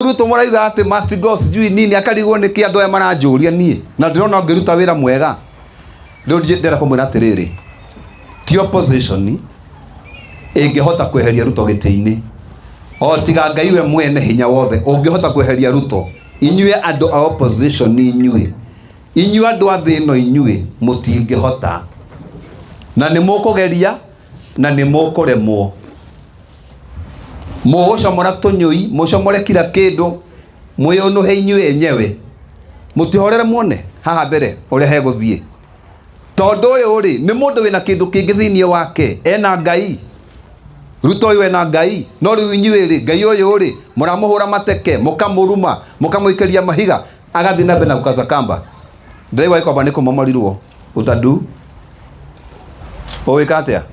Ruto moraiga ati must go sijui nini akarigwo niki andu aya maranjuria nie na ndirona ngiruta wira mwega riu ndira kumwira atiriri ti opposition ingihota kweheria Ruto giti-ini o tiga Ngai we mwene hinya wothe ungihota kweheria Ruto inyue andu a opposition inyue andu a thino inyue mutingihota na ni mukugeria na ni mukuremwo mugucomora tunyui mucomore kila kindu muyunuhe inyue enyewe mutihorere muone haha mbere uria heguthie tondu uyu ri ni mundu wina kindu kingi thiini wake ena Ngai Ruto uyu ena Ngai no riu inyue ri Ngai uyu ri muramuhura mateke mukamuruma mukamuikeria mahiga agathi na mbere na kukaza kamba ndaiwa ikomba ni kumomorirwo utadu owika atia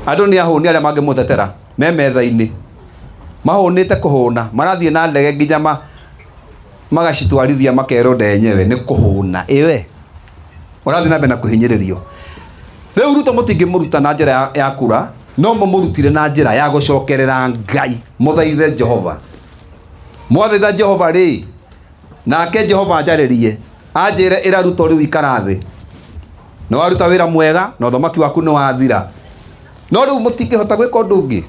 andu ni ahuni aria mangimutetera me metha-ini mahunite kuhuna marathie na ndege nginya magacitwarithia makero ndenyewe ni kuhuna iwe urathie na mbere na kuhinyiririo riu Ruto mutingimuruta na njira ya kura no mumurutire na njira ya gucokerera Ngai muthaithe Jehova mwathaitha Jehova ri nake Jehova njaririe anjire ira Ruto riu ikara thi no waruta wira mwega no thomaki waku ni wathira no riu mutingihota gwika undu ungi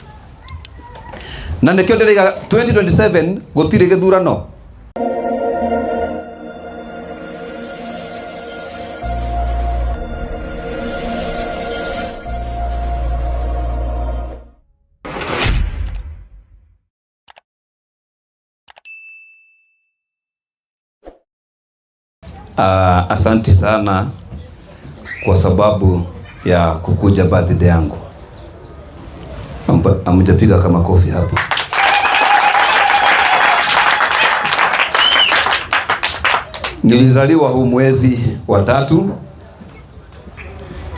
na nikio ndiriga 2027 gutire githurano Asanti sana kwa sababu ya kukuja birthday yangu. Amujapiga kama kofi hapo. Nilizaliwa huu mwezi wa 3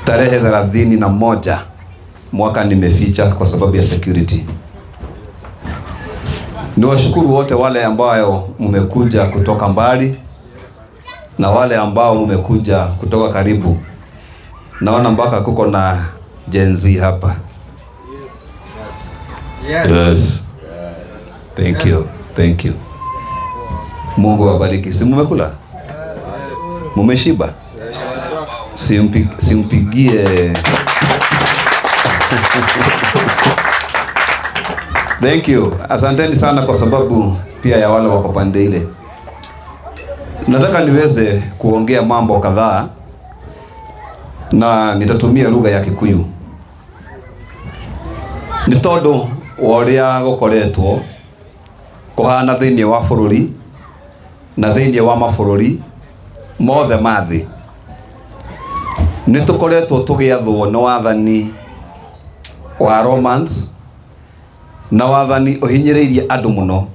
tarehe 31 mwaka nimeficha kwa sababu ya security. Niwashukuru wote wale ambao mmekuja kutoka mbali na wale ambao mmekuja kutoka karibu. Naona mpaka kuko na Gen Z hapa. Yes. Thank you. Thank you. Mungu awabariki. Si mmekula? Mmeshiba? Simpigie. Thank you. Asanteni sana kwa sababu pia ya wale wako pande ile. Nataka niweze kuongea mambo kadhaa na nitatumia lugha ya Kikuyu. Ni tondu uria gukoretwo kuhana thiini wa bururi na thiini wa mabururi mothe mathi ni tukoretwo tugiathwo na wathani wa Romans na wathani uhinyiriirie andu muno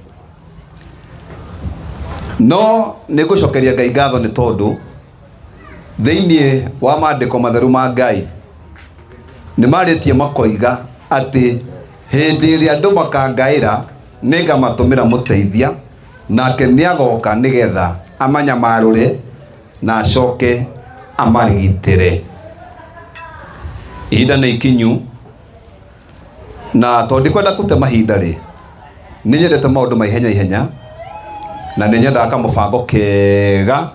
no nigucokeria Ngai ngatho ni tondu thiini wa maandiko matheru ma Ngai ni maritie makoiga ati hindi iria andu makangaira ningamatumira muteithia nake niagoka nigetha amanyamarure na acoke amarigitire. Ihinda ni ikinyu na tondu kwenda gute mahinda ri ni nyendete maundu ma ihenya na ni nyenda akamubango kega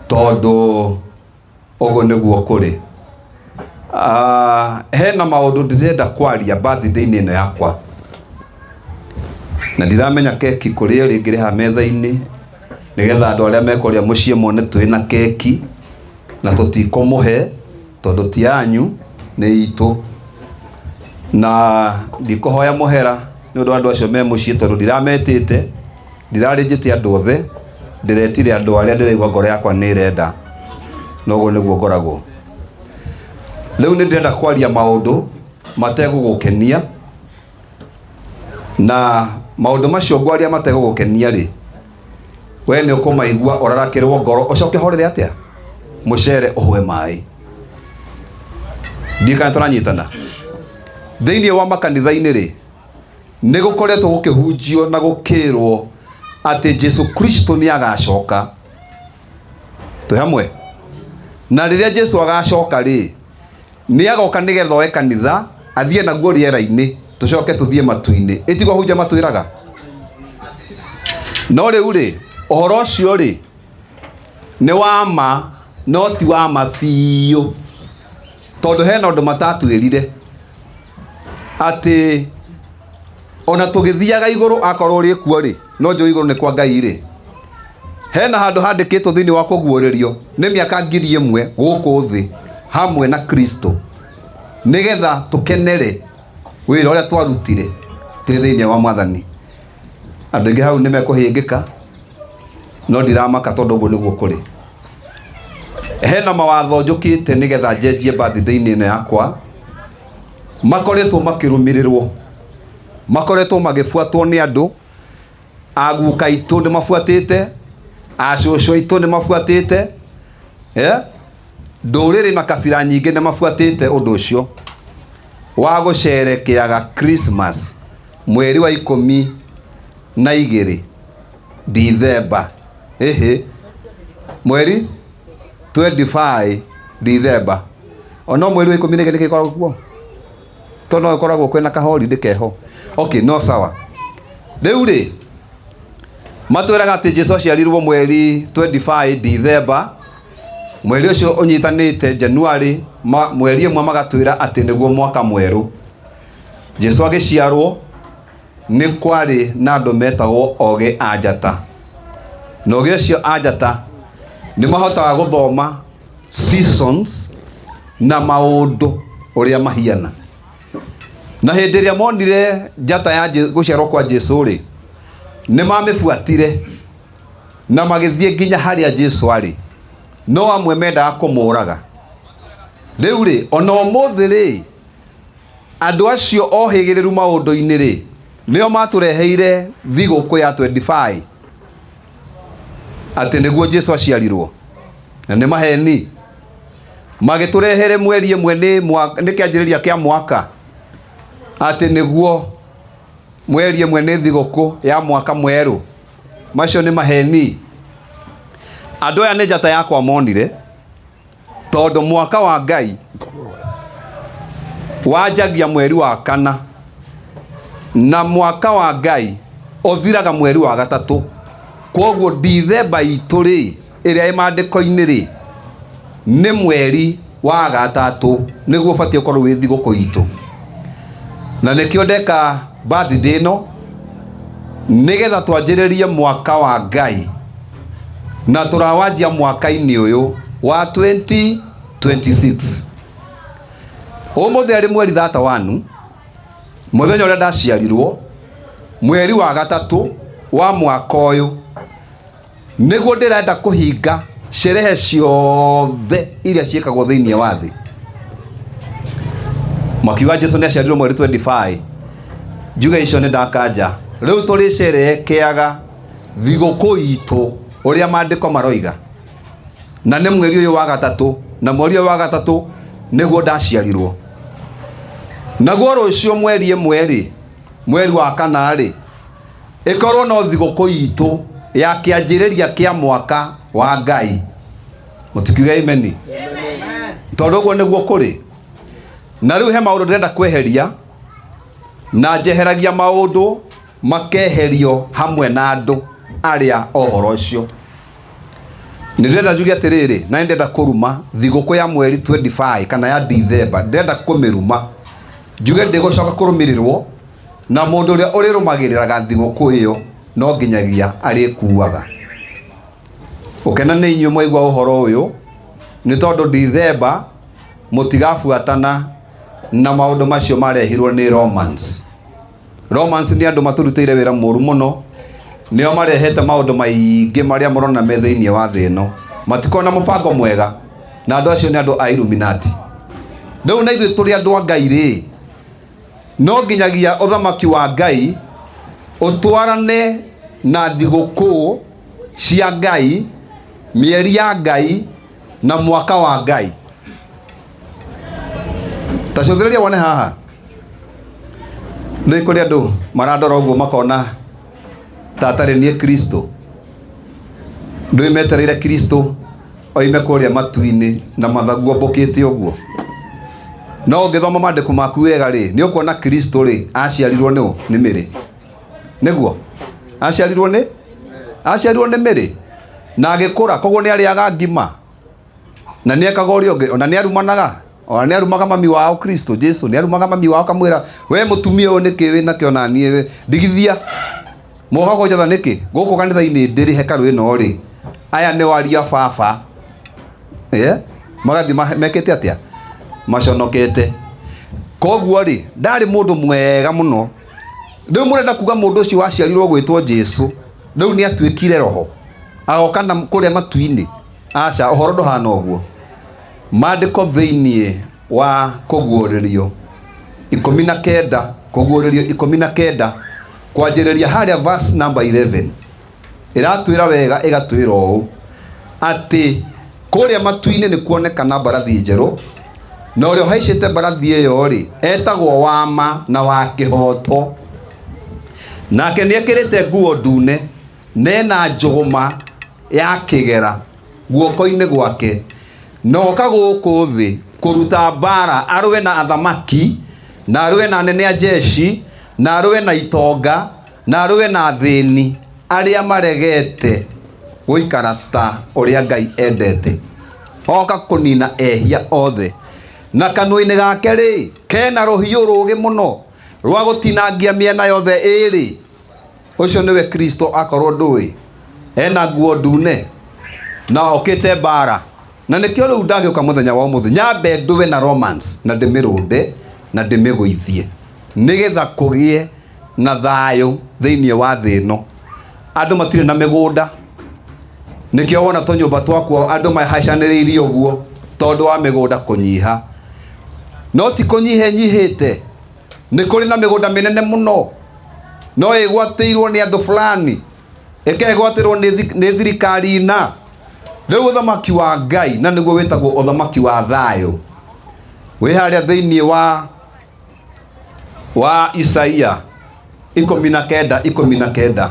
tondu ugo niguo kuri. Hena maundu ndirenda kwaria birthday-ini ino yakwa na ndiramenya keki kuria ringi ha metha-ini nigetha andu aria mekoria mucii mone twina keki na tutikomuhe tondu ti anyu ni itu na ndikuhoya muhera ni undu andu acio me mucii tondu ndirametite ndirarinjite andu othe ndiretire andu aria ndiraigua ngoro yakwa ni irenda noguo niguo ngoragwo. Riu ni ndirenda kwaria maundu mategugukenia na maundu macio ngwaria mategugukenia ri we ni ukumaigua urarakirwo ngoro ucoke horere atia mucere uhwe mai ndika turanyitana thiini wa makanitha-ini ri ni gukoretwo gukihunjio na gukirwo ati Jesu Kristo ni agacoka tu hamwe na riria Jesu agacoka ri ni agoka nigetha oe kanitha athie naguo riera-ini tucoke tuthie matu-ini itigo hunja matwiraga no riu ri ohoro ucio ri ni wama no ti wama biũ tondu hena undu matatwirire ati ona tugithiaga iguru akorwo ri kuo ri no njo iguru ni kwa Ngai ri hena handu handikitwo thiini wa kuguuririo ni miaka 1000 guku thi hamwe na Kristo nigetha tukenere wira uria twarutire turi thiini wa Mwathani. Andu ingi hau ni mekuhingika no ndiramaka tondu uguo niguo kuri. Hena mawatho njukite nigetha njenjie birthday-ini ino yakwa makoretwo makirumirirwo makoretwo magifuatwo ni andu aguka itu ni mafuatite acũcũ itu ni mafuatite ndũrĩrĩ na kabira nyingĩ ni mafuatite undu ucio wa gũcerekeaga Christmas mweri wa 12 December mweri 25 December ono mweri wa 12 nikikoragwo kuo tono ikoragwo kwina kahori ndikeho okay no sawa riu ri matwiraga ati Jesu aciarirwo mweri 25 December mweri ucio unyitanite January mweri imwe magatwira ati niguo mwaka mweru. Jesu agiciarwo ni kwari na andu metagwo oge anjata na oge ucio anjata ni mahotaga guthoma seasons na maundu uria mahiana na hindi iria monire njata ya guciarwo kwa Jesu ri ni mamifuatire na magithie nginya haria Jesu ari no amwe mendaga kumuraga. Riu ri ona umuthi ri andu acio ohigiriru maundu-ini ri nio matureheire thiguku ya 25 ati niguo Jesu aciarirwo na ni maheni magiturehere mweri imwe ni kianjiriria kia mwaka ati niguo mweri imwe ni thiguku ya mwaka mweru. Macio ni maheni. Andu aya ni njata yakwa monire tondu mwaka wa Ngai wanjagia mweri wa 4 na mwaka wa Ngai uthiraga mweri wa 3 koguo December itu ri iria imandiko-ini ri ni mweri wa 3 niguo batie ukorwo wi thiguku itu na nikio ndeka birthday no nigetha twanjiririe mwaka wa Ngai na turawanjia mwaka-ini uyu wa 2026. Umuthi ari mweri 31 muthenya uria ndaciarirwo mweri wa 3 wa mwaka uyu niguo ndirenda kuhinga sherehe ciothe iria ciikagwo thiini wa thi. Makiuga Jesu ni aciarirwo mweri 25 njuga icio ni ndakanja riu turi cerekeaga thiguku itu uria maandiko maroiga na ni mweri uyu wa 3 na mweri uyu wa 3 niguo ndaciarirwo naguo rucio mweri imwe ri mweri wa 4 ri ikorwo no thiguku itu ya kianjiriria kia mwaka wa Ngai. Mutikiuga amen. Tondu uguo niguo kuri na riu he maundu ndirenda kweheria na njeheragia maundu makeherio hamwe na andu aria ohoro ucio. Ndirenda njuge atiriri na ndenda kuruma thiguku ya mweri 25 kana ya December ndenda kumiruma njuge ndigucoka kurumirirwo na mundu uria urirumagiriraga thiguku iyo no nginyagia arikuaga. Ukena ni inyu mwaigua uhoro uyu ni tondu December mutigafuatana na maundu macio marehirwo ni Romans. Romans ni andu maturutire wira muru muno nio marehete maundu maingi maria murona me thiini wa thi ino matikona mubango mwega na andu acio ni andu a Illuminati. Riu na ithuĩ turi andu a Ngai ri no nginyagia uthamaki wa Ngai utwarane na thiguku cia Ngai mieri ya Ngai na mwaka wa Ngai. Tacothĩrĩria wone haha nĩ kũrĩ andũ marandora ũguo makona tatarĩ nie Kristo ndũĩ metereire Kristo oime kũrĩa matu-inĩ na mathagu mbũkĩte ũguo no ngithoma mandiko maku wega ri ni ukuona Kristo ri aciarirwo ni Mary niguo aciarirwo ni Mary na agikura koguo ni ariaga ngima na ni ekaga urio ngi ona ni arumaga mami wao Kristo Jesu ni arumaga mami wao kamwira we mutumia uyu niki wina kio na nie ndigithia mohago njatha niki guku kanitha-ini ndiri hekaru ino ri aya ni waria baba magathi mekete atia maconokete koguo ri ndari mundu mwega muno riu murenda kuga mundu ucio waciarirwo gwitwo Jesu riu ni atuikire roho agoka na kuria matu-ini aca uhoro nduhana uguo mandiko thiini wa kuguuririo 19 kuguuririo 19 kwanjiriria haria verse number 11 iratwira wega igatwira uu ati kuria matu-ini ni kuonekana mbarathi njeru na uria haicite mbarathi iyo ri etagwo Wama na wa kihoto nake ni ekirite nguo ndune nena njuguma ya kigera guoko-ini gwake noka guku thi kuruta mbara arwe na athamaki na arwe na anene a jeshi na arwe na itonga na arwe na thini aria maregete guikara ta uria Ngai endete oka kunina ehia othe na kanua-ini gake ri kena ruhiu rugi muno rwa gutinangia miena yothe iri ucio niwe Kristo akorwo ndui ena nguo ndune na okite mbara na nikio riu ndagioka muthenya wa umuthi nyambe nduwe na romance na ndimirunde na ndimiguithie nigetha kugie na thayo thiini wa thi ino andu matire na migunda nikio wona tunyumba twakwo andu mahaicaniriirie uguo tondu wa migunda kunyiha no ti kunyihe nyihite ni kuri na migunda minene muno no igwatirwo ni andu fulani ikegwatirwo ni thirikari na riu uthamaki wa Ngai na niguo witagwo uthamaki wa thayo wi haria thiini wa Isaia 19:19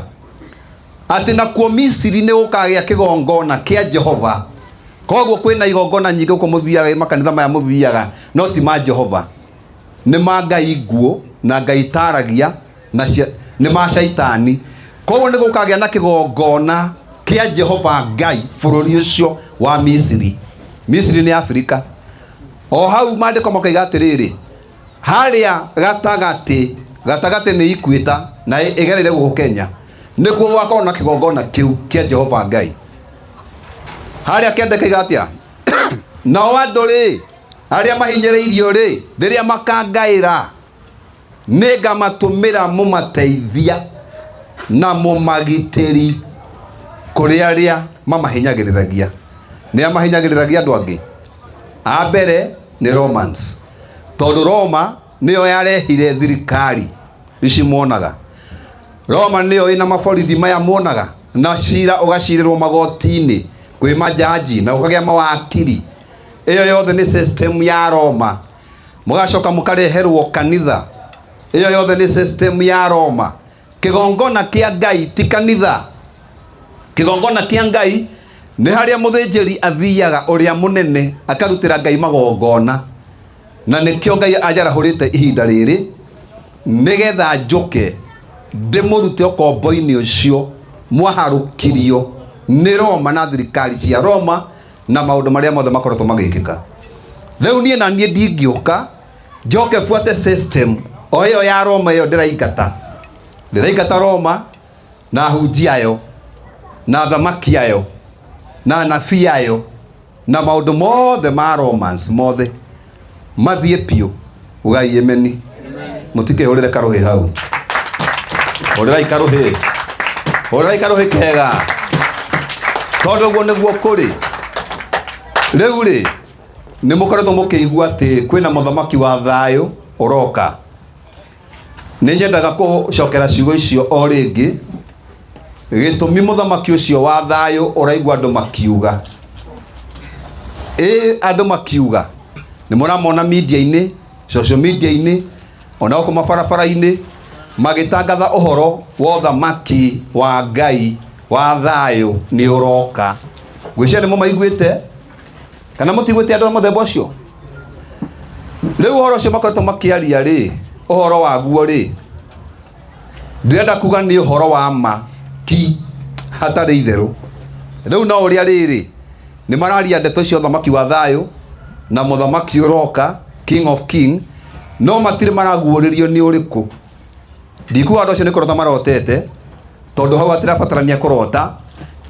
ati nakuo Misiri ni ukagia kigongona kia Jehova koguo kwina igongona nyingi uko muthiaga makanitha maya muthiaga no ti ma Jehova ni ma Ngai nguo na Ngai taragia na ni ma shaitani koguo ni gukagia na kigongona kia Jehova Ngai bururi ucio wa Misiri ni Afrika o hau mandiko makaiga atiriri haria gatagati ni Ikweta na igereire guku Kenya nikuo gwakorwo na kigongona kiu kia Jehova Ngai haria kendekaiga atia nao andu ri aria mahinyiriirio ri riria makangaira ningamatumira mumateithia na mumagitiri kuri aria mamahinyagiriragia ni amahinyagiriragia andu angi a mbere ni Romans tondu Roma niyo yarehire thirikari ici muonaga Roma niyo ina maborithi maya muonaga na cira ugacirirwo magoti-ini kwi majaji na ukagia mawakiri iyo yothe ni system ya Roma mugacoka mukareherwo kanitha iyo yothe ni system ya Roma kigongona kia Ngai ti kanitha kigongona kia Ngai ni haria muthinjiri athiaga uria munene akarutira Ngai magongona na nikio Ngai ajarahurite ihinda riri nigetha njuke ndimurute ukombo-ini ucio mwaharukirio ni Roma na thirikari cia Roma na maundu maria mothe makorotwo magikika riu nie na nie ndingiuka njoke fuate system o iyo ya Roma iyo ndiraingata Roma na hunjia ayo na thamaki ayo na nabii ayo na maundu mothe ma Romans mothe mathie piu ugai Yemeni mutikehurire karuhi hau urirai karuhi kega tondu guo niguo kuri riu ri ni mukoretwo mukiigua ati kwina muthamaki wa thayo uroka ni nyendaga kucokera ciugo icio o ringi gitumi muthamaki ucio wa thayo uraigua andu makiuga andu makiuga ni muramona media-ini social media-ini ona uko mabarabara-ini magitangatha uhoro wa uthamaki wa Ngai wa thayo ni uroka gwicene mo maiguite kana mutigwite andu muthemba ucio Riu uhoro ucio makoretwo makiaria ri uhoro waguo ri ndirenda kuga ni uhoro wa ma ki hatari itheru. Riu no uria riri ni mararia ndeto cio thamaki wa thayo na muthamaki uroka, King of King, no matire maraguuririo ni uriku. Ndikuga andu acio ni kurota marotete tondu hau atirabatarania kurota,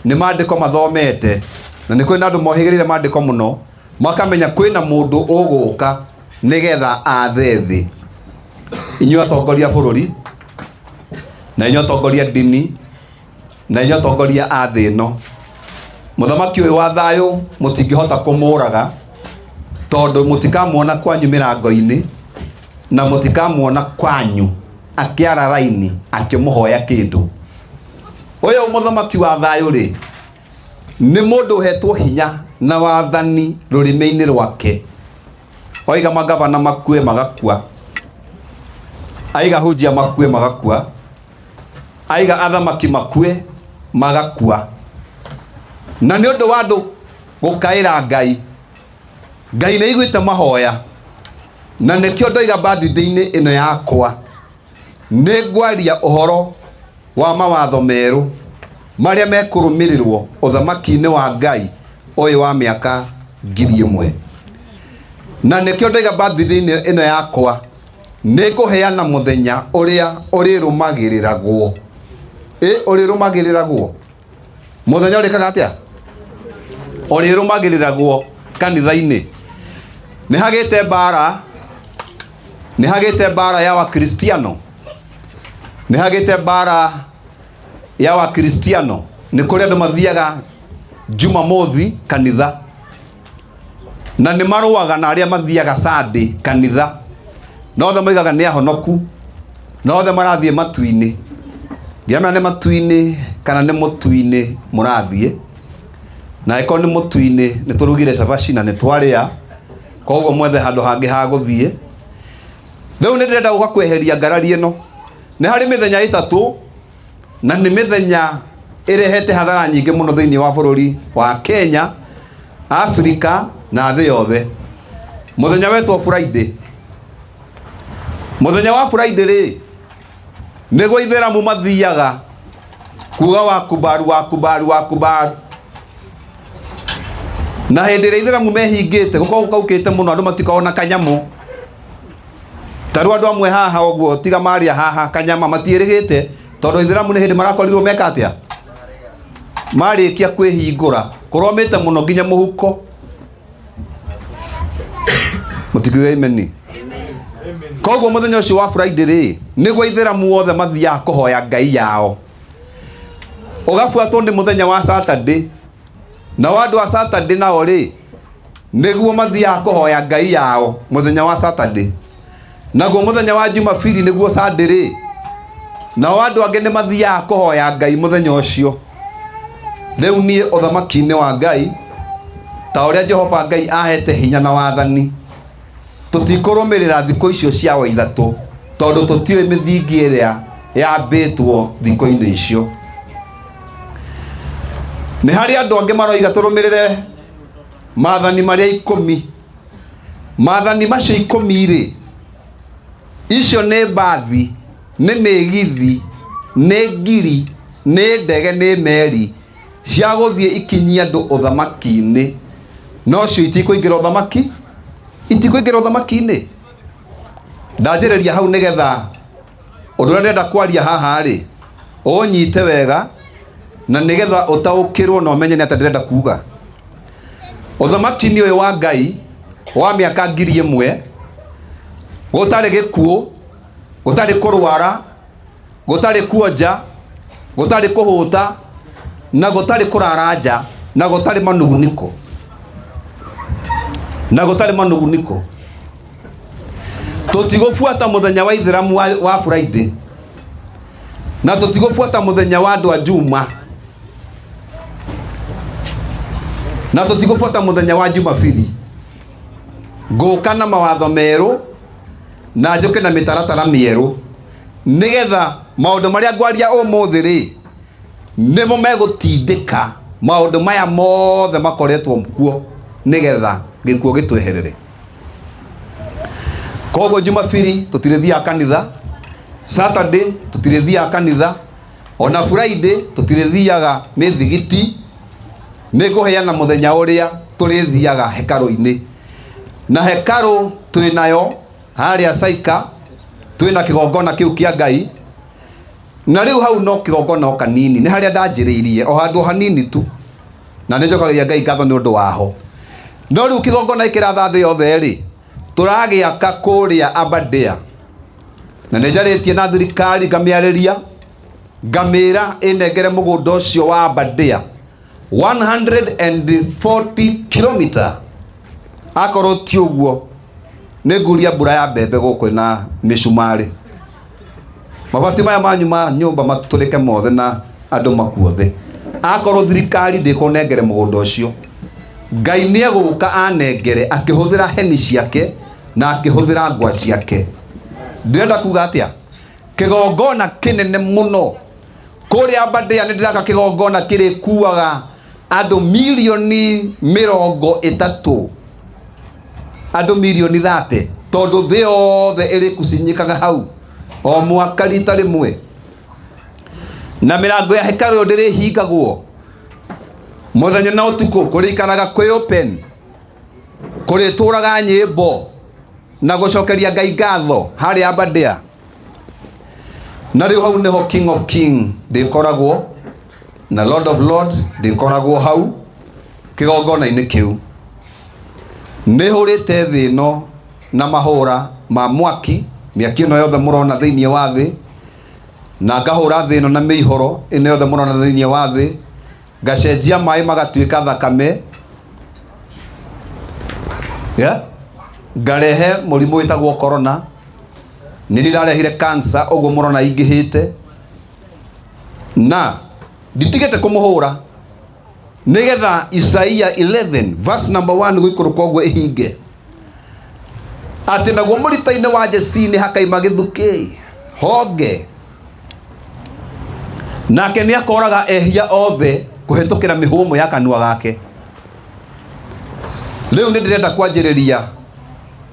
ni mandiko mathomete na ni kwina andu mohigirire mandiko muno makamenya kwina mundu uguka nigetha athethi. Inyu atongoria bururi na inyu atongoria dini na inyu atongoria athino, muthamaki uyu wa thayo mutingihota kumuraga tondu mutikamuona kwanyu mirango-ini na mutikamuona kwanyu akiara raini akimuhoya kindu. Uyu muthamaki wa thayo ri ni mundu uhetwo hinya na wathani rurimi-ini rwake. Oiga magavana makue magakua, aiga hunjia makue magakua, aiga athamaki makue magakua, na ni undu wa andu gukaira Ngai. Ngai ni iguite mahoya, na nikio ndoiga birthday-ini ino yakwa ni ngwaria uhoro wa mawatho meru maria mekurumirirwo uthamaki-ini wa Ngai uyu wa miaka 1000. Na nikio ndoiga birthday-ini ino yakwa ni nguheana muthenya uria urirumagiriragwo. Urirumagiriragwo muthenya urikaga atia? Urirumagiriragwo kanitha-ini. Ni hagite bara ya Wakristiano, ni hagite bara ya Wakristiano. Ni kuri andu mathiaga Jumamothi kanitha, na ni maruaga na aria mathiaga Sunday kanitha. Nothe moigaga ni ahonoku, nothe marathie matu-ini. Ndiamenya ni matu-ini kana ni mutu-ini murathie, na iko ni mutu-ini ni turugire cabaci na ni twaria, koguo mwethe handu hangi ha guthie. Riu ni ndirenda guka kweheria ngarari ino. Ni hari mithenya itatu na ni mithenya irehete hathara nyingi muno thiini wa bururi wa Kenya, Africa na thi yothe. Muthenya wetwo Friday. Muthenya wa Friday ri nigo itheramu mathiaga kuga wakubaru na hindi ria itheramu mehingite gukorwo gukaukite muno andu matikaona kanyamu. Taru andu amwe haha oguo tiga maria haha kanyama matiirigite tondu itheramu ni hindi marakorirwo meka atia marikia kwihingura kuromite muno nginya muhuko. Mutikiwe amen. Koguo muthenya ucio wa Friday ri niguo itheramu wothe mathiaga kuhoya Ngai yao. Ugafuatwo ni muthenya wa Saturday, na wandu wa Saturday nao ri niguo mathiaga kuhoya Ngai yao muthenya wa Saturday. Naguo muthenya wa Jumapili niguo Sunday ri na wandu angi ni mathiaga kuhoya Ngai muthenya ucio. Riu nie uthamaki-ini wa Ngai ta uria Jehova Ngai ahete hinya na wathani, tutikurumirira thikũ icio cia wa ithatu tondu tutiwe mithingi iria yambitwo thikũ-ini icio. Ni hari andu angi maroiga turumirire maathani maria 10. Maathani macio 10 ri icio ni mbathi, ni migithi, ni ngiri, ni ndege, ni meri cia guthie ikinyia andu uthamaki-ini, no cio itikuingira uthamaki, itikuingira uthamaki-ini. Ndanjiriria hau nigetha undu uria ndenda kwaria haha ri unyite wega na nigetha utaukirwo na umenye ni ata ndirenda kuga. Uthamaki-ini uyu wa Ngai wa miaka 1000 gutari gikuo, gutari kurwara, gutari kuonja, gutari kuhuta, na gutari kuraranja, na gutari manuguniko, na gutari manuguniko. Tutigufuata muthenya wa itheramu wa Friday, na tutigufuata muthenya wa andu a Juma, na tutigufuata muthenya wa Jumapili. Nguka na mawatho meru na njuke na mitaratara mieru nigetha maundu maria ngwaria umuthi ri nimo megutindika maundu maya mothe makoretwo mkuo nigetha gikuo gitweherere. Kogo Jumapili tutirithia kanitha, Saturday tutirithia kanitha, ona Friday tutirithia mithigiti. Niguheana muthenya uria turithiaga hekaru-ini. Na hekaru twinayo haria Saika, twina kigongona kiu kia Ngai. Na riu hau no kigongona kanini, ni haria ndanjiriirie o handu hanini tu. Na nijokagia Ngai ngatho ni undu waho. No riu kigongona ikiratha thi yothe ri, turagiaka kuria Aberdare. Na nijaritie na thirikari ngamiariria, ngamira inengere mugunda ucio wa Aberdare 140 km. Akorwo ti uguo niguria mbura ya mbembe guku na micumari. Mabati maya manyu ma nyumba matulike mothe na andu makuothe. Akorwo thirikari ndikunengere mugunda ucio, Ngai ni eguka anengere akihuthira heni ciake na akihuthira ngwa ciake. Ndirenda kuga atia kigongona kinene muno kuria Aberdare. Ni ndiraka kigongona kiri kuaga andu milioni 30, andu milioni 30, tondu thi yothe iri kusinyikaga hau o mwaka rita rimwe. Na mirango ya hekaru ndiri hingagwo muthenya na utuku, kurikanaga kwi open, kurituraga nyimbo na gucokeria Ngai ngatho hari Aberdare. Na riu hau niho King of King ndikoragwo na Lord of Lord ndikoragwo hau kigongona-ini kiu. Nihurite thi no na mahura ma mwaki miaki ino yothe murona thiini wa thi, na ngahura thi ino na miihoro ino yothe murona thiini wa thi, ngacenjia mai magatuika thakame, ngarehe murimu witagwo corona, nilirarehire cancer uguo murona ingihite, na nditigete kumuhura nigetha Isaia 11 verse number 1 gwikuruka uguo ihinge, ati naguo murita-ini wa Jesi ni hakaima githuki honge, nake ni akoraga ehia othe kuhitukira mihumo ya kanua gake. Riu ni ndirenda kwanjiriria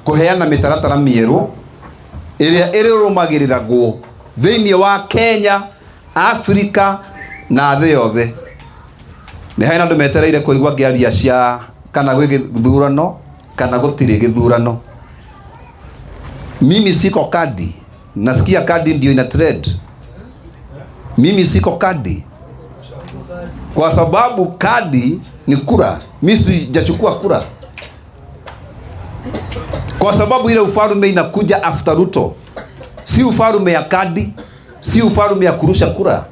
kuheana mitaratara mieru iria irirumagiriragwo thiini wa Kenya, Afrika na thi yothe. Ni haina andu metereire kuigua ngiaria cia kana gwi githurano kana gutiri githurano. Mimi siko kadi, nasikia kadi ndio ina trade. Mimi siko kadi kwa sababu kadi ni kura. Mimi sijachukua kura kwa sababu ile ufarume inakuja after Ruto. Si ufarume ya kadi, si ufarume ya kurusha kura,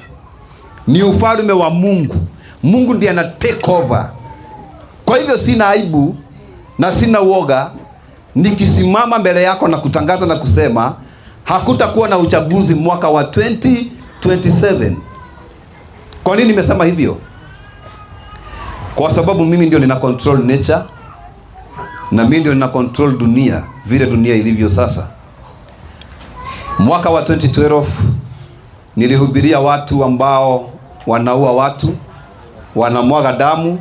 ni ufarume wa Mungu. Mungu ndiye ana take over. Kwa hivyo sina aibu na sina uoga nikisimama mbele yako na kutangaza na kusema hakutakuwa na uchaguzi mwaka wa 2027. Kwa nini nimesema hivyo? Kwa sababu mimi ndio nina control nature na mimi ndio nina control dunia vile dunia ilivyo sasa. Mwaka wa 2012 nilihubiria watu ambao wanaua watu, wanamwaga damu,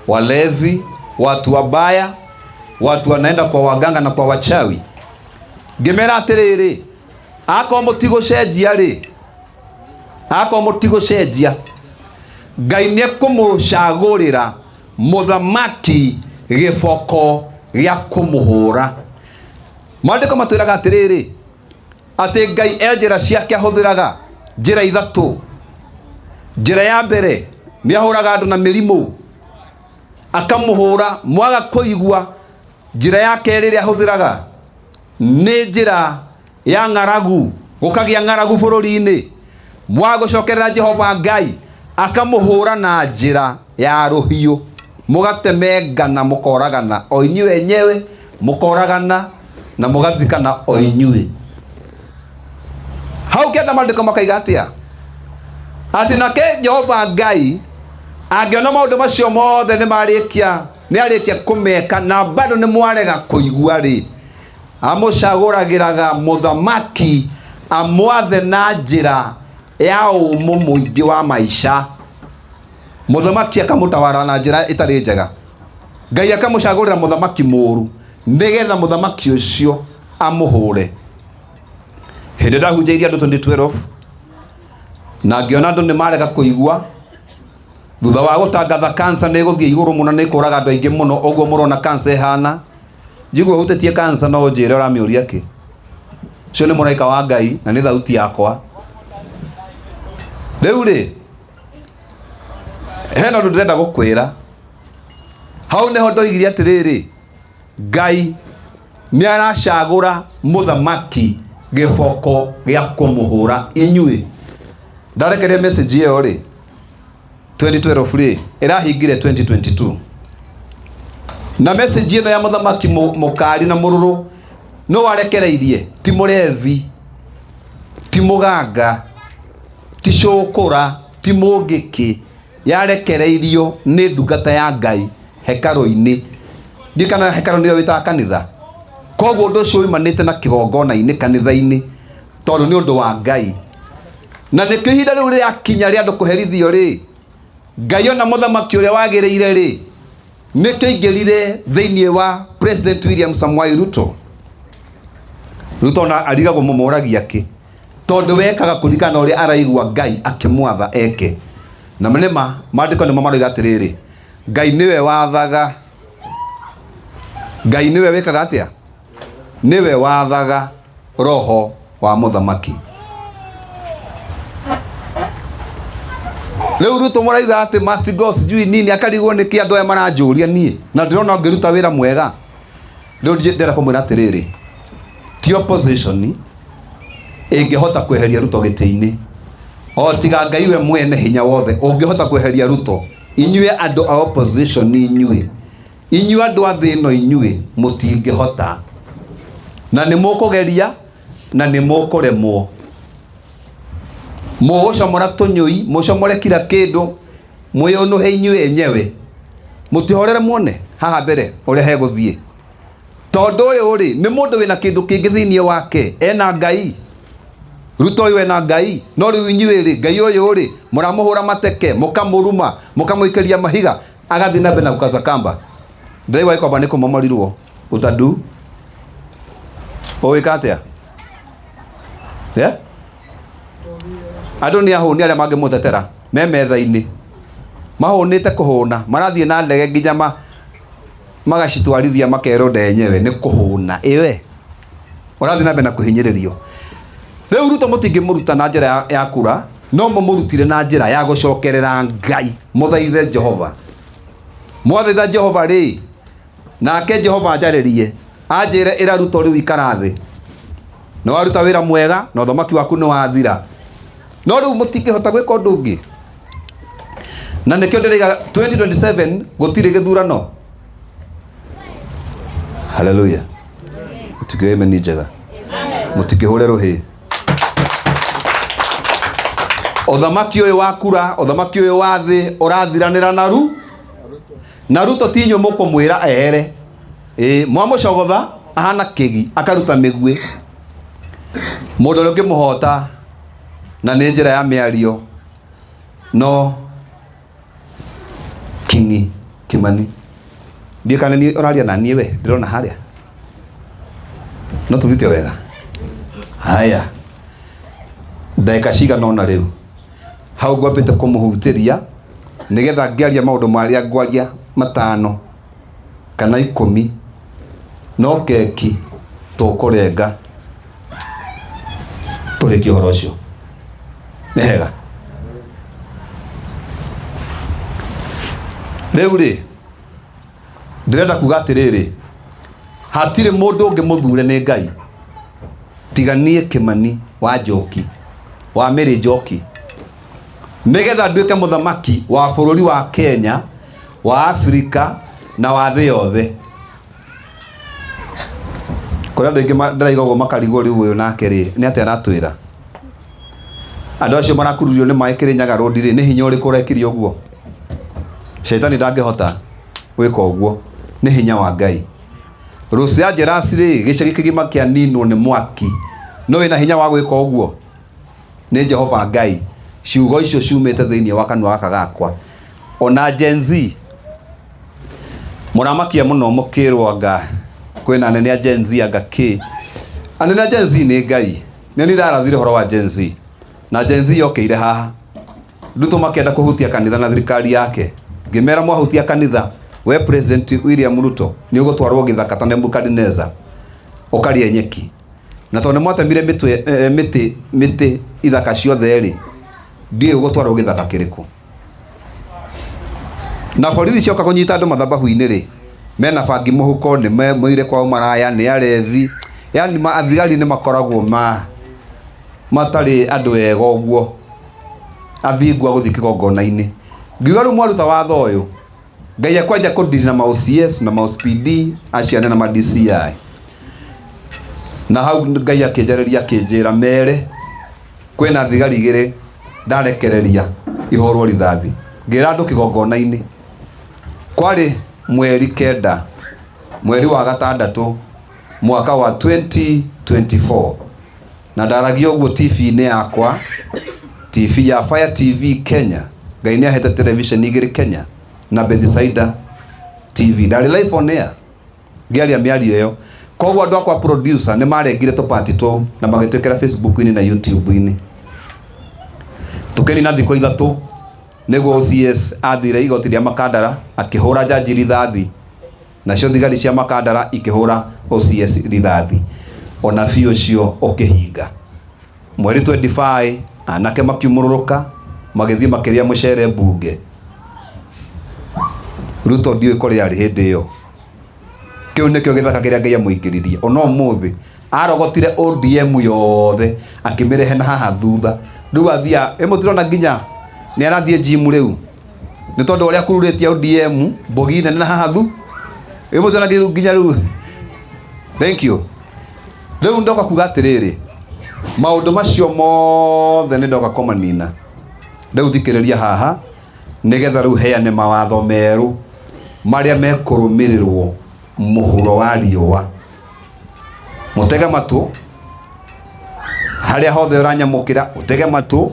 walevi, watu wabaya, watu wanaenda kwa waganga na kwa wachawi. Gemera atiriri, ako mutigo cenjia ri, ako mutigo cenjia, Ngai ni ekumucagurira muthamaki giboko gia kumuhura. Maandiko matwiraga atiriri ati Ngai enjira ciake ahuthiraga njira ithatu. Njira ya mbere ni ahuraga andu na mirimu akamuhura mwaga kuigua. Njira ya keriri ahuthiraga ni njira ya ng'aragu, gukagia ng'aragu bururi-ini, mwaga gucokerera Jehova Ngai akamuhura na njira ya ruhiu, mugatemengana mukoragana o inyue enyewe, mukoragana na mugathikana o inyue. Hau kenda maandiko makaiga atia ati nake Jehova Ngai angiona maundu macio mothe ni arikia kumeka na bado ni mwarega kuigua ri, amucaguragiraga muthamaki amwathe na njira ya umu muingi wa maisha. Muthamaki akamutawara na njira itari njega, Ngai akamucagurira muthamaki muru nigetha muthamaki ucio amuhure. Hindi ndahunjĩirie andũ 2012 na ngĩona andũ nĩ marega kũigua. Thutha wa gũtangatha cancer nĩ gũthiĩ igũrũ mũno, nĩ kũraga andũ aingĩ mũno, ũguo mũrona cancer ihana. Njigua hutĩtie cancer no njĩre ũramĩũria kĩ? Cio nĩ mũraika wa Ngai na nĩ thauti yakwa. Rĩu rĩ, hena ũndũ ndĩrenda gũkwĩra. Hau nĩho ndoigire atĩrĩrĩ, Ngai nĩ aracagũra mũthamaki gĩboko gĩa kũmũhũra inyuĩ. Ndarekereria message ĩyo rĩ 2012 rĩ ĩrahingire 2022. Na message ĩno ya mũthamaki mũkari na mũrũrũ no warekereirie, ti mũrevi, ti mũganga, ti cũkũra, ti mũngĩkĩ, yarekereirio nĩ ndungata ya Ngai hekarũ-inĩ. Ndiũ kana hekarũ nĩyo wĩtaga kanitha. Koguo ũndũ ũcio umanĩte na kĩgongona-inĩ kanitha-inĩ, tondũ nĩ ũndũ wa Ngai. Na nĩkĩo ihinda rĩu rĩakinya rĩa andũ kũherithio rĩ, Ngai ona mũthamaki ũrĩa wagĩrĩire rĩ, nĩkĩo aingĩrire thĩinĩ wa President William Samoei Ruto. Ruto na arigagwo mũmũragia kĩ? Tondũ wekaga kũringana ũrĩa araigua Ngai akĩmwatha eke. Na manema maandĩko nĩmo maroiga atĩrĩrĩ, Ngai nĩwe wathaga. Ngai nĩwe wekaga atĩa? Nĩwe wathaga roho wa mũthamaki. Rĩu Ruto mũraiga atĩ must go sijui nini, akarigwo nĩkĩ andũ aya maranjũria niĩ, na ndĩrona ngĩruta wĩra mwega. Rĩu ndĩrenda kũmwĩra atĩrĩrĩ, ti opposition ĩngĩhota kweheria Ruto gĩtĩ-inĩ. O tiga Ngai we mwene hinya wothe ũngĩhota kweheria Ruto. Inyuĩ andũ a opposition inyuĩ andũ a thĩ ĩno inyuĩ mũtingĩhota, na nĩ mũkũgeria na nĩ mũkũremwo. Mũgũcomora tũnyũi, mũcomore kila kĩndũ, mwĩũnũhe inyuĩ enyewe, mũtihorere muone haha mbere ũrĩa hegũthiĩ. Tondũ ũyũ rĩ nĩ mũndũ wĩna kĩndũ kĩngĩ thĩinĩ wake, ena Ngai. Ruto ũyũ ena Ngai, no rĩu inyuĩ rĩ, Ngai ũyũ rĩ mũramũhũra mateke, mũkamũruma, mũkamũikĩria mahiga, agathiĩ na mbere na gũkaza kamba. Ndĩraigua kwamba nĩ kũmomorirwo ũtadu. Ũwĩka atĩa? Andũ nĩ ahũni arĩa mangĩmũtetera me metha-inĩ, mahũnĩte kũhũna, marathiĩ na ndege nginya magacitwarithia makerwo ndenyewe nĩ kũhũna. Ĩwe ũrathiĩ na mbere na kũhinyĩrĩrio. Rĩu Ruto mũtingĩmũruta na njĩra ya kura, no mũmũrutire na njĩra ya gũcokerera Ngai. Mũthaithe Jehova, mwathitha Jehova rĩ, nake Jehova njarĩrie anjĩre ĩra Ruto rĩu ikara thĩ. Nĩ waruta wĩra mwega na ũthamaki waku nĩ wathira, no rĩu mũtingĩhota gwĩka ũndũ ũngĩ. Na nĩkĩo ndĩraiga 2027 gũtirĩ gĩthurano. Hallelujah. Mũtikĩoe imeni njega, mũtikĩhũre rũhĩ. Ũthamaki ũyũ wa kura, ũthamaki ũyũ wa thĩ ũrathiranĩra na Ruto ti inyuĩ mũkũmwĩra ehere. Mwamũcogotha ahana kĩgi akaruta mĩguĩ. Mũndũ ũrĩa ũngĩmũhota na nĩ njĩra ya mĩario no Kingi Kimani. Ndiĩ kana nĩ ũraria na niĩ we, ndĩrona harĩa no tũthite wega. Haya, ndagĩka cigana ũna rĩu hau ngwambĩte kũmũhutĩria nĩgetha ngĩaria maũndũ marĩa ngwaria 5 kana 10 no keki tũkũrenga tũrĩkie ũhoro ũcio. Nĩ hega. Rĩu rĩ ndĩrenda kuga atĩrĩrĩ, hatirĩ mũndũ ũngĩ mũthure nĩ Ngai tiganie Kimani wa Njoki, wa Mary Njoki, nĩgetha nduĩke mũthamaki wa bũrũri wa Kenya, wa Afrika na wa thĩ yothe. Kũrĩa andũ aingĩ ndĩraiga ũguo makarigwo rĩu ũyũ nake rĩ nĩ atĩa aratwĩra. Andũ acio marakururio nĩ maĩ Kĩrĩnyaga road rĩ, nĩ hinya ũrĩkũ ũrekirie ũguo? Shaitani ndangĩhota gwĩka ũguo, nĩ hinya wa Ngai. Rosia Jerasi rĩ, gĩcagi kĩgima kĩa ninwo nĩ mwaki, no wĩna hinya wa gwĩka ũguo? Nĩ Jehova Ngai. Ciugo icio ciumĩte thĩinĩ wa kanua gaka gakwa. Ona Gen Z mũramakia mũno mũkĩrwo anga kwĩna nene a Gen Z anga kĩ anena Gen Z nĩ ngai nĩ ndarathire horo wa Gen Z na Gen Z yokeire haha Ruto makenda kuhutia kanitha na thirikari yake ngimera mwahutia kanitha we President William Ruto ni ugutwarwo githaka ta Nebukadnezar ukarie nyeki na tondu mwatemire miti ithaka ciothe ri ndiye ugutwarwo githaka kiriku na borithi cioka kunyita andu mathabahu-ini ri mena bangi muhuko ni mwire kwao maraya ni arethi yani athigari ni makoragwo matari andu ega uguo athingwa guthi kigongona-ini ngiuga riu mwaruta watho uyu ngai akwanja kudiri na ma-OCS na ma-OCPD aciane na ma-DCI na hau ngai akinjereria akinjira mere kwina thigari igiri ndarekereria ihorwo rithathi ngira andu kigongona-ini kwari mweri kenda mweri wa gatandatu mwaka wa 2024 na ndaragio uguo TV-ini yakwa TV ya Fire TV Kenya ngai ni ahete television igiri Kenya na Bethsaida TV ndari live on air ngiaria miario iyo koguo andu akwa producer ni marengire tupati tu na magitwekera Facebook-ini na YouTube-ini tukeni na thiko ithatu niguo OCS athire igoti ria Makandara akihura jaji rithathi na cio thigari cia Makandara ikihura OCS rithathi ona biũ cio ukihinga mweri 25 anake makiumururuka magithii makiria mucere mbunge Ruto ndiwe kuri ari hindi iyo kiu nikio githaka kiria ngai amuingiririe ona umuthi arogotire ODM yothe akimirehe na haha thutha riu athia imutirona nginya ni arathie gym riu ni tondu uria kururitie ODM mbogi nene na haha thu imutirona nginya riu thank you riu ndoka kuga atiriri maundu macio mothe ni ndoka komanina riu thikiriria haha nigetha riu heane mawatho meru maria mekurumirirwo muhuro wa riua mutege matu haria hothe uranyamukira utege matu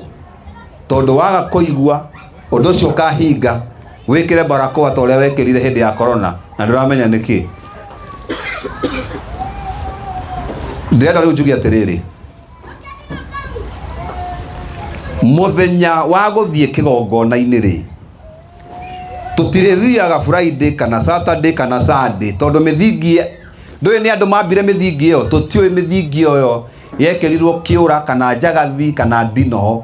tondu waga kuigua undu ucio kahinga wikire barakoa ta uria wekirire hindi ya corona na nduramenya niki ndirenda riu njugi atiriri muthenya wa guthie kigongona-ini ri tutirithiaga Friday kana Saturday kana Sunday tondu mithingi ndui ni andu mambire mithingi iyo tutiui mithingi iyo yekirirwo kiura kana njagathi kana ndino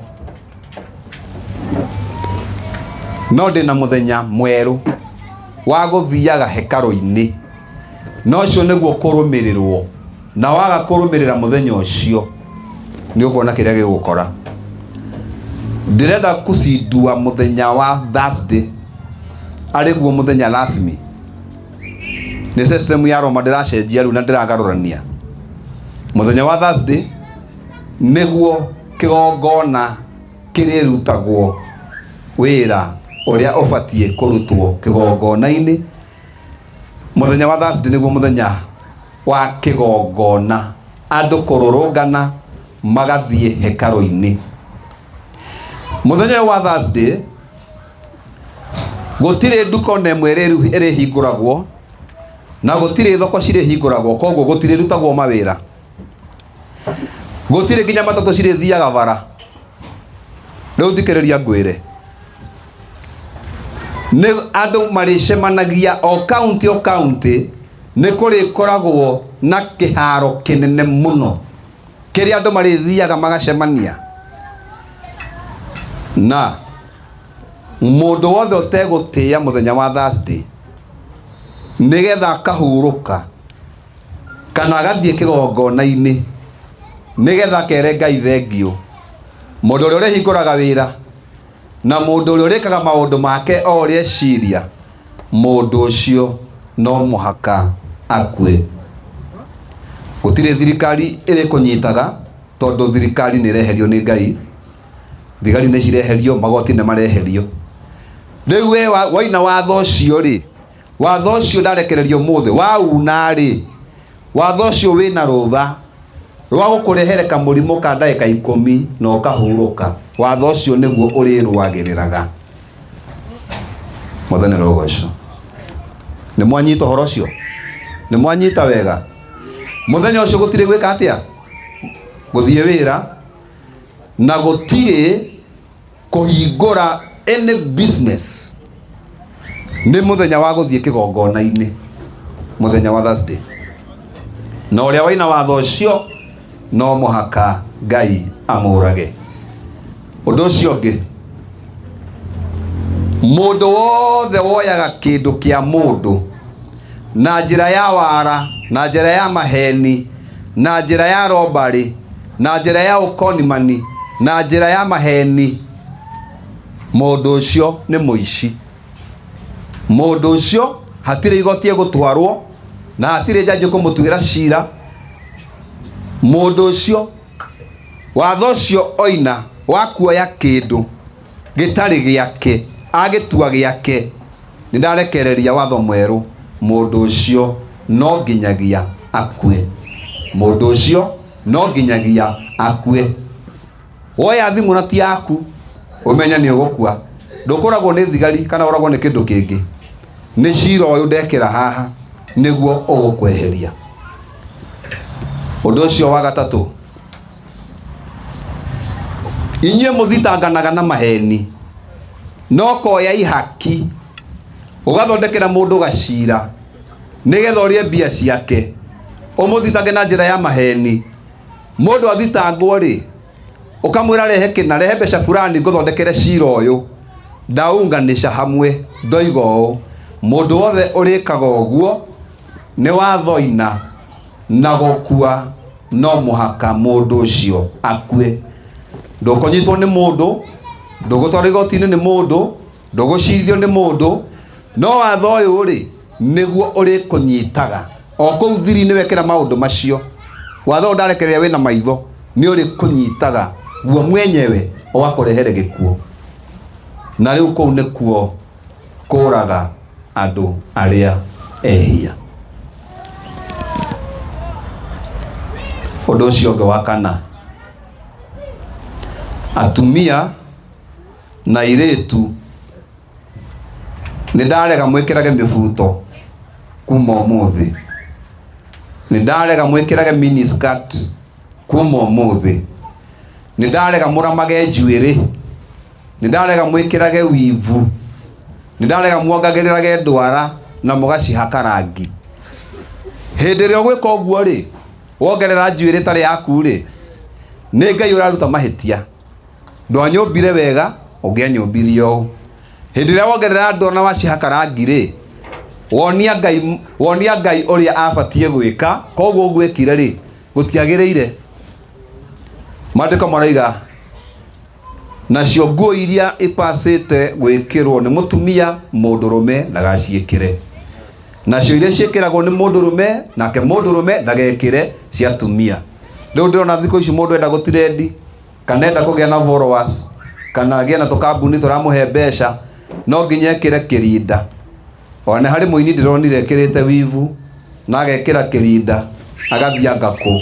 no ndina muthenya mweru wa guthiaga hekaru-ini no cio niguo kurumirirwo na waga kurumirira muthenya ucio ni ukuona kiria gigukora ndirenda kucindua muthenya wa Thursday ariguo muthenya rasmi ni system ya Roma ndiracenjia riu na ndiragarurania muthenya wa Thursday niguo kigongona kirirutagwo wira uria ubatie kurutwo kigongona-ini muthenya wa Thursday niguo muthenya wa kigongona andu kururungana magathie hekaru-ini muthenya wa Thursday gutire nduka ona imwe iri hinguragwo na gutire thoko ciri hinguragwo koguo gutire rutagwo mawira gutire nginya matatu ciri thiaga bara riu thikiriria ngwire ni andu maricemanagia o county ni kuri koragwo na kiharo kinene muno kiri andu marithiaga magacemania na mundu wothe utegutia muthenya wa Thursday nigetha akahuruka kana agathie kigongona-ini nigetha kere ngai thengio mundu uria urihinguraga wira na mundu uria urikaga maundu make o uria eciria mundu ucio no muhaka akue gutire thirikari iri kunyitaga tondu thirikari ni ireherio ni ngai thigari ni cireherio magoti ni mareherio riu we waina watho ucio ri watho ucio ndarekererio muthe wauna ri watho ucio wina rutha rwa gukurehere kamurimu ka ndagika 10 na ukahuruka watho ucio niguo urirwagiriraga muthenya rogoco ni mwanyita horo ucio ni mwanyita wega muthenya ucio gutire gwika atia guthie wira na gutire kuhingura any business. Ni muthenya wa guthie kigongona-ini, muthenya wa Thursday, na uria waina watho ucio no muhaka Ngai amurage. Undu ucio ungi, mundu wothe woyaga kindu kia mundu na njira ya wara, na njira ya maheni, na njira ya robbery, na njira ya ukonimani, na njira ya maheni, mundu ucio ni muici. Mundu ucio hatire igoti egutwarwo na hatire jaji kumutwira cira. Mundu ucio watho ucio oina wa kuoya kindu gitari giake agitua giake, ni ndarekereria watho mweru, mundu ucio no nginyagia akue. Mundu ucio no nginyagia akue. Woya thimu na ti yaku umenya ni ugukua. Ndukoragwo ni thigari kana uragwo ni kindu kingi, ni cira uyu ndekera haha niguo ugukweheria. Undu ucio wa gatatu, inyue muthitanganaga na maheni, no koya ihaki ugathondekera mundu gacira nigetha urie mbia ciake umuthitange na njira ya maheni. Mundu athitangwo ri ukamwira rehe kina, rehe mbeca fulani nguthondekere cira uyu, ndaunganisha hamwe ndoiga uu. Mundu wothe urikaga uguo ni wathoina na gukua, no muhaka mundu ucio akue. Ndukunyitwo ni mundu, ndugutwara igoti-ini ni mundu, ndugucirithio ni mundu, no watho uyu ri niguo urikunyitaga o kuu thiri-ini wekera maundu macio. Watho ndarekereria wina maitho ni urikunyitaga guo mwenyewe ugakurehere gikuo, na riu kuu nikuo kuraga andu aria ehia. Undu ucio ungi wa kana, atumia na iritu ni ndarega mwikirage mibuto kuma umuthi, ni ndarega mwikirage miniskirt kuma umuthi, ni ndarega muramage njuiri, ni ndarega mwikirage wivu, ni ndarega muongagirage ndwara na mugacihaka rangi. Hindi ria gwika uguo ri wongerera njuiri tari yaku ri ni Ngai uraruta mahitia. Ndwanyumbire wega ungianyumbirio. Hindi ria wongerera ndwara na wacihaka rangi ri wonia Ngai uria abatie gwika, koguo gwikire ri gutiagiriire. Mandiko maraiga nacio nguo iria ipasite gwikirwo ni mutumia mundurume ndagaciikire, nacio iria ciikiragwo ni mundurume nake mundurume ndagekire cia atumia. Riu ndirona thikũ ici mundu enda gutirendi kana enda kugia na followers kana agia na tukambuni turamuhe mbeca, no nginya ekire kirinda. Ona hari muini ndironire ekirite wivu na agekira kirinda agathia ngako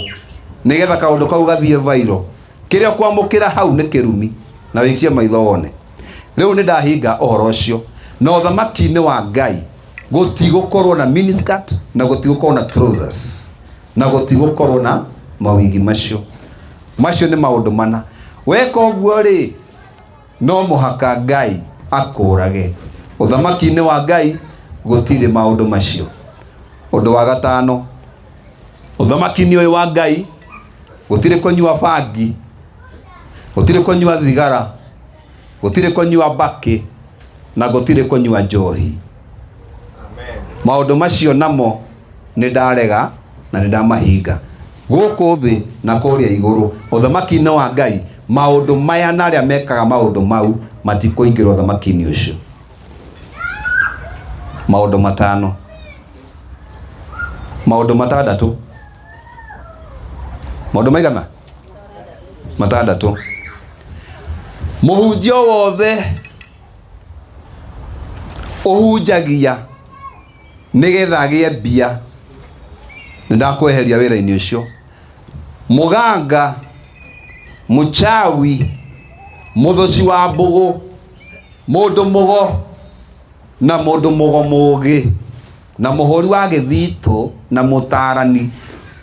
nigetha kaundu kau gathie viral. Kiria kwamukira hau ni kirumi na wikie maitho wone. Riu ni ndahinga uhoro ucio, no thamaki-ini wa Ngai gutigukorwo na miniskirt na gutigukorwo na trousers na gutigukorwo na mawigi macio. Macio ni maundu mana. Weka uguo ri no muhaka Ngai akurage. Uthamaki-ini wa Ngai gutire maundu macio. Undu wa gatano, uthamaki-ini uyu wa Ngai gutire kunyua bangi, gutire kunyua thigara, gutire kunyua baki na gutire kunyua njohi. Amen. Maundu macio namo ni ndarega na ni ndamahinga guku thi na kuria iguru. Uthamaki-ini wa Ngai maundu maya na aria mekaga maundu mau matikuingirwo uthamaki-ini ucio. Maundu matano, maundu matandatu, maundu maigana matandatu. Muhunjio wothe uhunjagia nigetha agie mbia ndakweheria wira-ini ucio. Muganga, muchawi, muthoci wa mbugu, mundu mugo na mundu mugo mugi na muhori wa githito na mutarani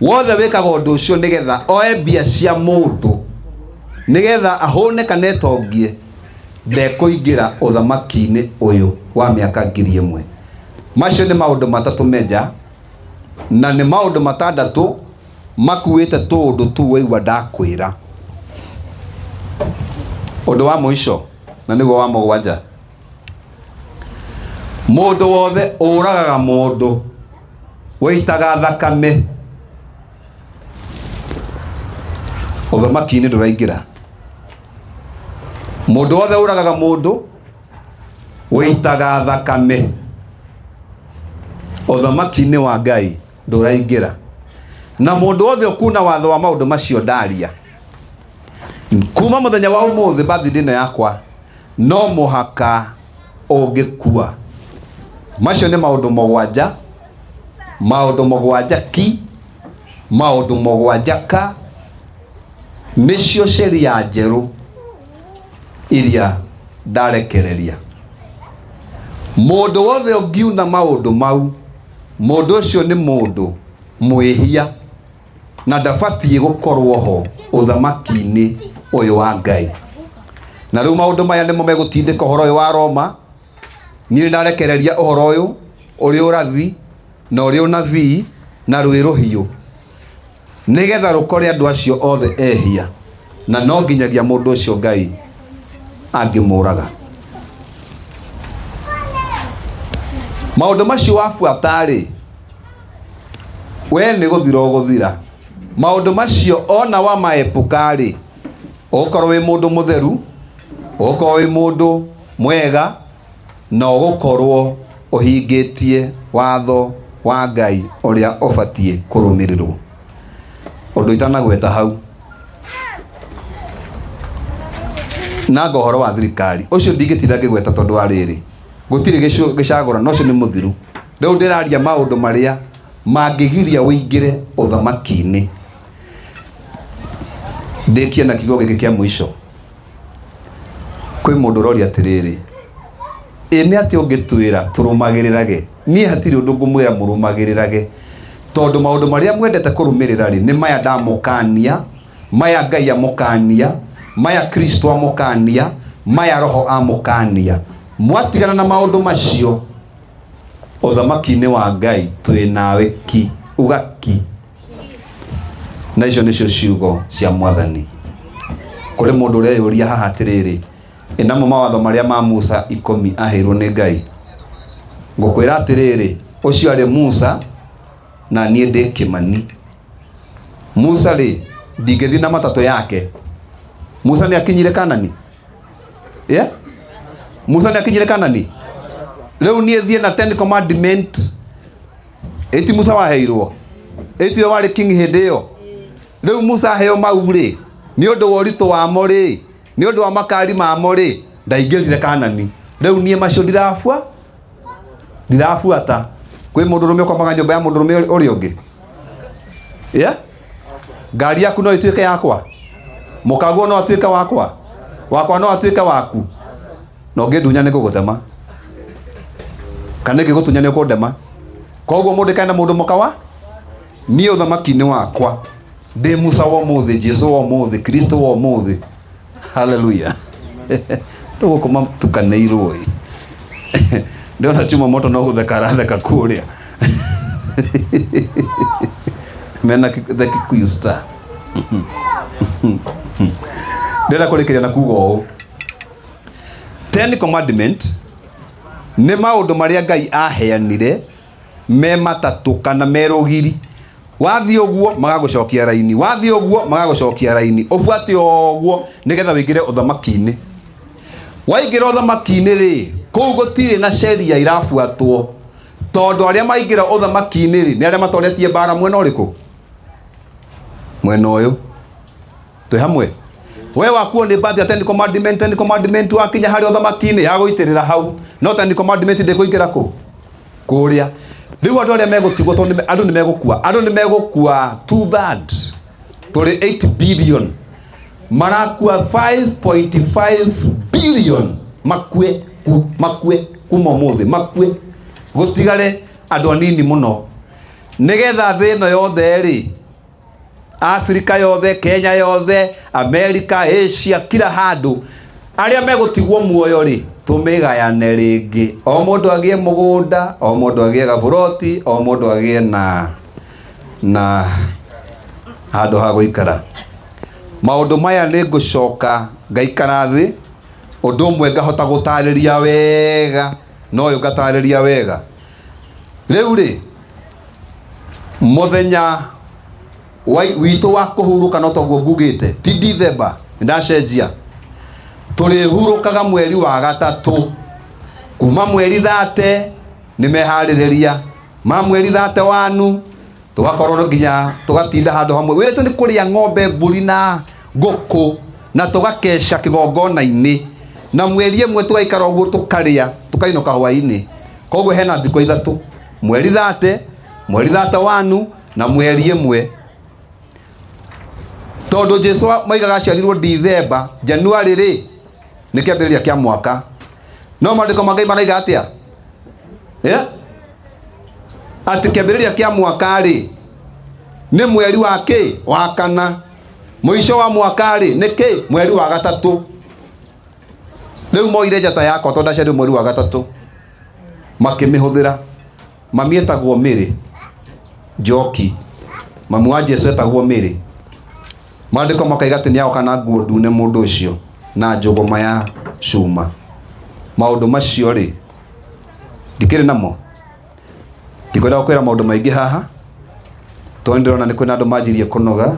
wothe wikaga undu ucio nigetha oe mbia cia mundu nigetha ahone kana etongie ndekuingira uthamaki-ini uyu wa miaka 1000. Macio ni maundu matatu meja, na ni maundu matandatu makuite tundu tu waigua ndakwira. Undu wa muico na niguo wa mugwanja, mundu wothe uragaga mundu waitaga thakame uthamaki-ini nduraingira. Mundu wothe uragaga mundu waitaga thakame uthamaki-ini wa Ngai nduraingira. Na mundu wothe ukuna watho wa maundu macio ndaria, kuma muthenya wa umuthi birthday ino yakwa no muhaka ungikua. Macio ni maundu mugwanja, maundu mugwanja ki, maundu mugwanja ka, nicio sheria njeru iria ndarekereria. Mundu wothe ungiuna maundu mau, mundu ucio ni mundu mwihia na ndabatie gukorwo ho uthamaki-ini uyu wa Ngai. Na riu maundu maya nimo megutindika uhoro uyu wa Roma. Ni ndarekereria uhoro uyu uri urathi na uri unabii na rwi ruhiu nigetha rukore andu acio othe ehia, na no nginyagia mundu ucio Ngai angimuraga. Maundu macio wafuatari we ni guthira uguthira. Maundu macio ona wa maepukari, ukorwo wi mundu mutheru, ukorwo wi mundu mwega, na ugukorwo uhingitie watho wa Ngai uria ubatie kurumirirwo. Undu itanagweta hau na gohoro wa thirikari ucio ndingitira ngigweta tondu wa riri gutiri gicagura no cio ni muthiru. Riu ndiraria maundu maria mangigiria uingire uthamaki-ini. Ndikie na kigo giki kia mwisho, kwi mundu rori atiriri, ni ati ungitwira turumagirirage. Nie hatiri undu ngumwira murumagirirage, tondu maundu maria mwendete kurumirira ri ni maya ndamukania, maya Ngai amukania, maya Kristo amukania, maya Roho amukania. Mwatigana na maundu macio, uthamaki-ini wa Ngai twi nawe ki ugaki. Na icio nicio ciugo cia Mwathani. Kuri mundu uria yuria haha atiriri, inamo mawatho maria ma Musa 10 ahirwo ni Ngai. Ngukwira atiriri, ucio ari Musa na nie ndi Kimani. Musa ri ndingithi na matatu yake. Musa ni akinyire Kanani? Yeah? Musa ni akinyire Kanani? Riu nie thie na 10 commandments. Eti Musa waheirwo. Eti we wari king hindi iyo. Riu Musa heo mau ri ni undu wa uritu wa mo ri, ni undu wa makari ma mo ri, ndaingirire Kanani. Riu nie macio ndirafuata. Kwi mundu rume ukomaga nyumba ya mundu rume uri ungi? Yeah? Ngari yaku no ituike yakwa? Mukaguo no atuike wakwa? Wakwa no atuike waku? No ngidunya ni gugutema. Kana ngigutunya ni ukundema? Koguo mundu kana mundu mukawa? Ni uthamaki-ini wakwa. Ndi Musa wa muthi, Jesu wa muthi, Kristo wa muthi. Hallelujah. Tugukuma tukaneirwo. Ndio na chuma moto no gutheka kuria. Mena the Kikuyu star. Ndira kurikiria na kugo 10 commandment ni maundu maria Ngai aheanire me matatu kana merogiri. Wathi oguo magagucokia raini, wathi oguo magagucokia raini, ubuate oguo nigetha wingire uthamaki-ini. Waingira uthamaki-ini ri kuu gutire na sheria irafuatwo, tondu aria maingira uthamaki-ini ri ni aria matoretie bara mwena uriku? Mwena uyu. Twi hamwe? We wakuo ni bathi ya 10 commandment wakinya hari uthamaki-ini ya guitirira hau, no 10 commandment ndikuingira ku kuria. Riu andu aria megutigwo tondu andu ni megukua 2/3 turi 8 billion, marakua 5.5 billion makue kuma muthi makue gutigare andu anini muno, nigetha thi ino yothe ri Afrika yothe, Kenya yothe, America, Asia, kila handu aria megutigwo muoyo ri tumigayane ringi, o mundu agie mugunda, o mundu agie gaburoti, o mundu agie na handu ha guikara. Maundu maya ni ngucoka ngaikara thi undu umwe ngahota gutariria wega, no yo ngatariria wega. Riu ri muthenya witu wa kuhuruka no toguo ngugite ti December ndacenjia, tuli hurukaga mweri wa gatatu. Kuma mweri 30 ni mehaririria ma mweri 31 tugakorwo nginya tugatinda handu hamwe witu ni kuria ng'ombe, mburi na nguku na tugakesha kigongona-ini, na mweri imwe tugaikara uguo tukaria tukainoka hwaini. Koguo hena thikũ ithatu, mweri 30, mweri 31 na mweri imwe. Tondu Jesu maigaga aciarirwo December, January ri ni kiambiriria kia mwaka. No maandiko mangai maraiga atia? Ati kiambiriria kia mwaka ri ni mweri wa ki? Wa kana. Mwisho wa mwaka ri ni ki? Mweri wa gatatu. Riu moire njata yakwa tondu ndaciarirwo mweri wa gatatu, makimihuthira. Mami etagwo Mary Njoki, mamu wa Jesu etagwo Mary. Maandiko makaiga ati niaoka na nguo ndune mundu ucio na njuguma ya cuma. Maundu macio ri ndikiri namo, ndikwenda gukwira maundu maingi haha tondu ndirona ni kwina andu manjirie kunoga,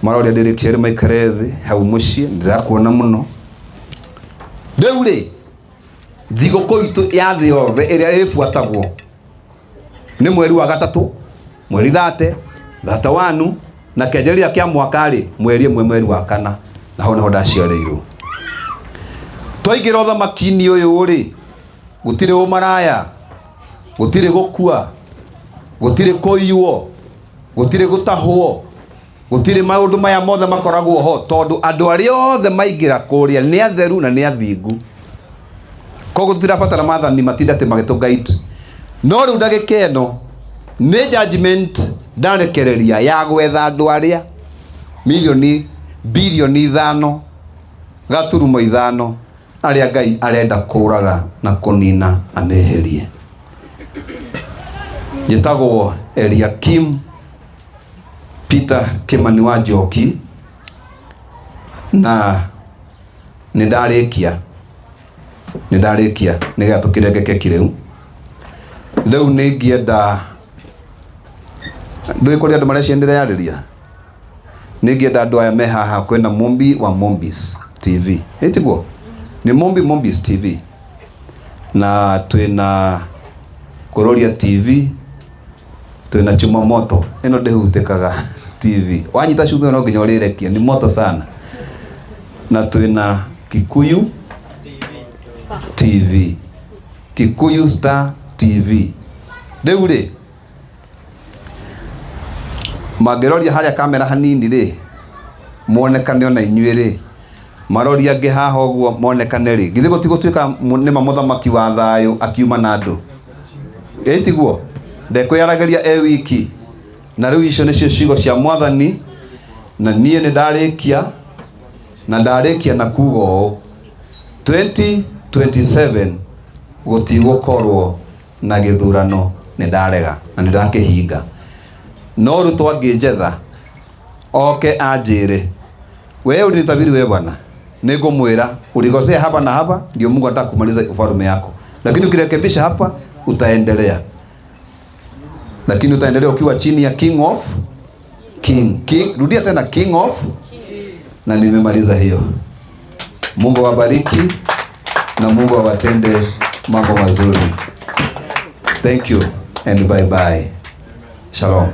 maroria ndirikie maikare thi hau mucii, ndirakuona muno. Riu ri thigũkũ itu ya thi yothe iria ifuatagwo ni mweri wa gatatu, mweri 30, 31 na kianjĩrĩria kia mwaka ri mweri imwe, mweri wa kana, na ho ndaciarĩirwo. Twaingĩra ũthamaki-inĩ ũyũ ri gũtirĩ ũmaraya, gũtirĩ gũkua, gũtirĩ kũiywo, gũtirĩ gũtahwo, gũtirĩ maũndũ maya mothe makoragwo ho, tondu andũ arĩa othe maingĩra kũrĩa nĩ atheru na nĩ athingu. Koguo tutirabatara mathani matinda ati magĩtũguide. No rĩu ndagĩka ĩno nĩ judgment ndarekereria ya gwetha andũ arĩa milioni bilioni 5 gaturumo 5 arĩa Ngai arenda kũraga na kũnina ameherie. Njĩtagwo Eliakim Peter Kimani wa Njoki, na nĩndarĩkia nĩgetha tũkĩrengeke kĩrĩu. Rĩu nĩngĩenda ndũĩ kũrĩ andũ marecienderearĩria, nĩngĩenda andũ aya me haha, kwĩna Mombi wa Mombis TV, ĩtiguo nĩ Mombis TV, na twĩna Kuroria TV, twĩna Chuma Moto, ĩno ndĩhutĩkaga TV, wanyita cuma no nginya ũrĩrekia, ni moto sana, na twĩna Kikuyu TV, Kikuyu Star TV. Rĩu rĩ mangĩroria harĩa kamera hanini rĩ muonekane ona inyuĩ rĩ, maroria angĩ haha ũguo monekane rĩ, githĩ gũtigũtuĩka nĩ mũthamaki wa thayũ akiuma na andũ, ĩtiguo ndekwĩyaragĩria wiki. Na rĩu icio nĩcio ciugo cia Mwathani, na niĩ nĩ ndarĩkia na kuga ũũ, 2027 gũtigũkorwo na gĩthurano, nĩ ndarega na nĩ ndakĩhinga. No rĩu twangĩnjetha oke anjĩre wewe ulinitabiri wewe bwana, ningomwĩra ulikosea hapa na hapa, ndio Mungu anataka kumaliza ufalme yako, lakini ukirekebisha hapa utaendelea, lakini utaendelea ukiwa chini ya King of King. Rudia tena, King of, na nimemaliza hiyo. Mungu wabariki na Mungu awatende mambo mazuri. Thank you and bye bye. Shalom.